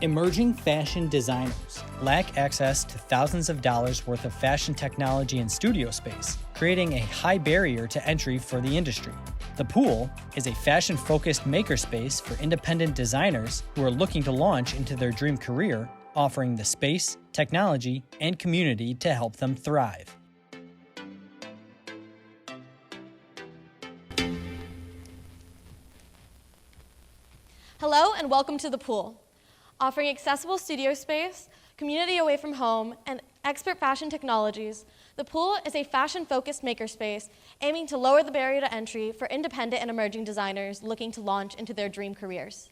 Emerging fashion designers lack access to thousands of dollars worth of fashion technology and studio space, creating a high barrier to entry for the industry. The Poool is a fashion-focused makerspace for independent designers who are looking to launch into their dream career, offering the space, technology, and community to help them thrive. Hello and welcome to the Poool. Offering accessible studio space, community away from home, and expert fashion technologies, the Poool is a fashion-focused makerspace aiming to lower the barrier to entry for independent and emerging designers looking to launch into their dream careers.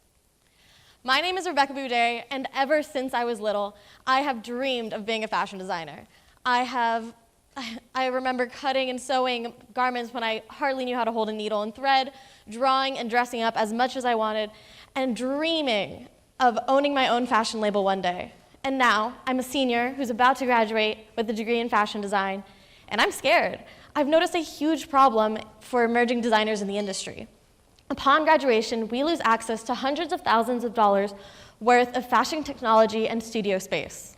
My name is Rebecca Boudet, and ever since I was little, I have dreamed of being a fashion designer. I remember cutting and sewing garments when I hardly knew how to hold a needle and thread, drawing and dressing up as much as I wanted, and dreaming of owning my own fashion label one day. And now, I'm a senior who's about to graduate with a degree in fashion design, and I'm scared. I've noticed a huge problem for emerging designers in the industry. Upon graduation, we lose access to hundreds of thousands of dollars worth of fashion technology and studio space.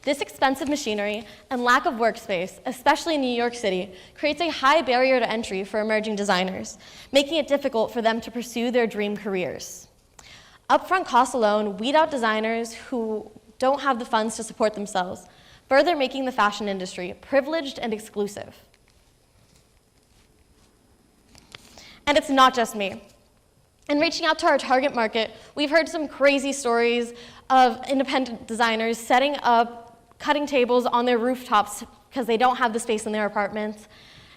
This expensive machinery and lack of workspace, especially in New York City, creates a high barrier to entry for emerging designers, making it difficult for them to pursue their dream careers. Upfront costs alone weed out designers who don't have the funds to support themselves, further making the fashion industry privileged and exclusive. And it's not just me. In reaching out to our target market, we've heard some crazy stories of independent designers setting up cutting tables on their rooftops because they don't have the space in their apartments,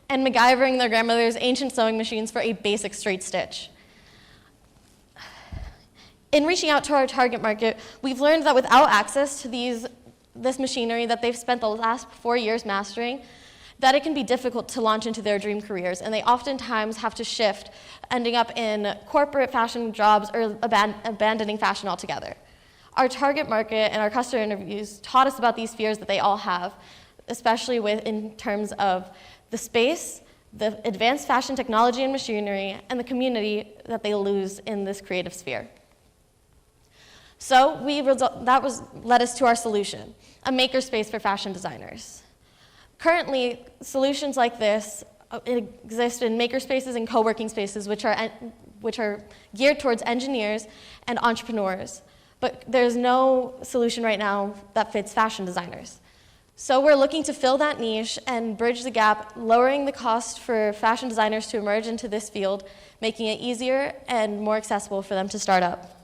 and MacGyvering their grandmother's ancient sewing machines for a basic straight stitch. In reaching out to our target market, we've learned that without access to this machinery that they've spent the last 4 years mastering, that it can be difficult to launch into their dream careers, and they oftentimes have to shift, ending up in corporate fashion jobs or abandoning fashion altogether. Our target market and our customer interviews taught us about these fears that they all have, especially in terms of the space, the advanced fashion technology and machinery, and the community that they lose in this creative sphere. So led us to our solution, a makerspace for fashion designers. Currently, solutions like this exist in makerspaces and co-working spaces, which are geared towards engineers and entrepreneurs. But there's no solution right now that fits fashion designers. So we're looking to fill that niche and bridge the gap, lowering the cost for fashion designers to emerge into this field, making it easier and more accessible for them to start up.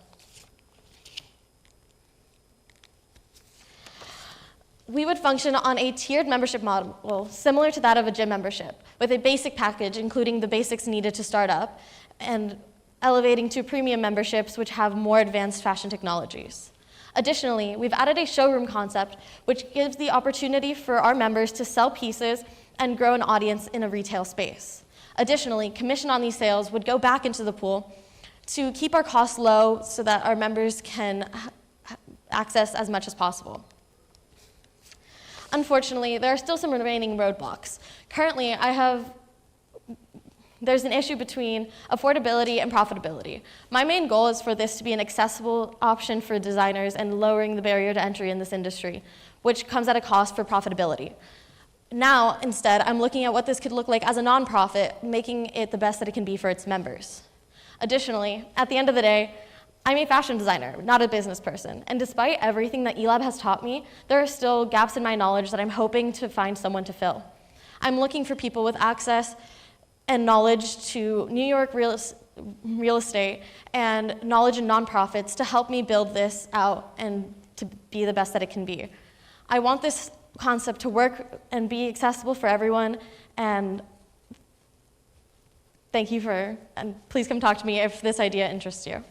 We would function on a tiered membership model, similar to that of a gym membership, with a basic package including the basics needed to start up, and elevating to premium memberships which have more advanced fashion technologies. Additionally, we've added a showroom concept which gives the opportunity for our members to sell pieces and grow an audience in a retail space. Additionally, commission on these sales would go back into the Poool to keep our costs low so that our members can access as much as possible. Unfortunately, there are still some remaining roadblocks. Currently, there's an issue between affordability and profitability. My main goal is for this to be an accessible option for designers and lowering the barrier to entry in this industry, which comes at a cost for profitability. Now, instead, I'm looking at what this could look like as a nonprofit, making it the best that it can be for its members. Additionally, at the end of the day, I'm a fashion designer, not a business person, and despite everything that eLab has taught me, there are still gaps in my knowledge that I'm hoping to find someone to fill. I'm looking for people with access and knowledge to New York real estate and knowledge in nonprofits to help me build this out and to be the best that it can be. I want this concept to work and be accessible for everyone, and thank you and please come talk to me if this idea interests you.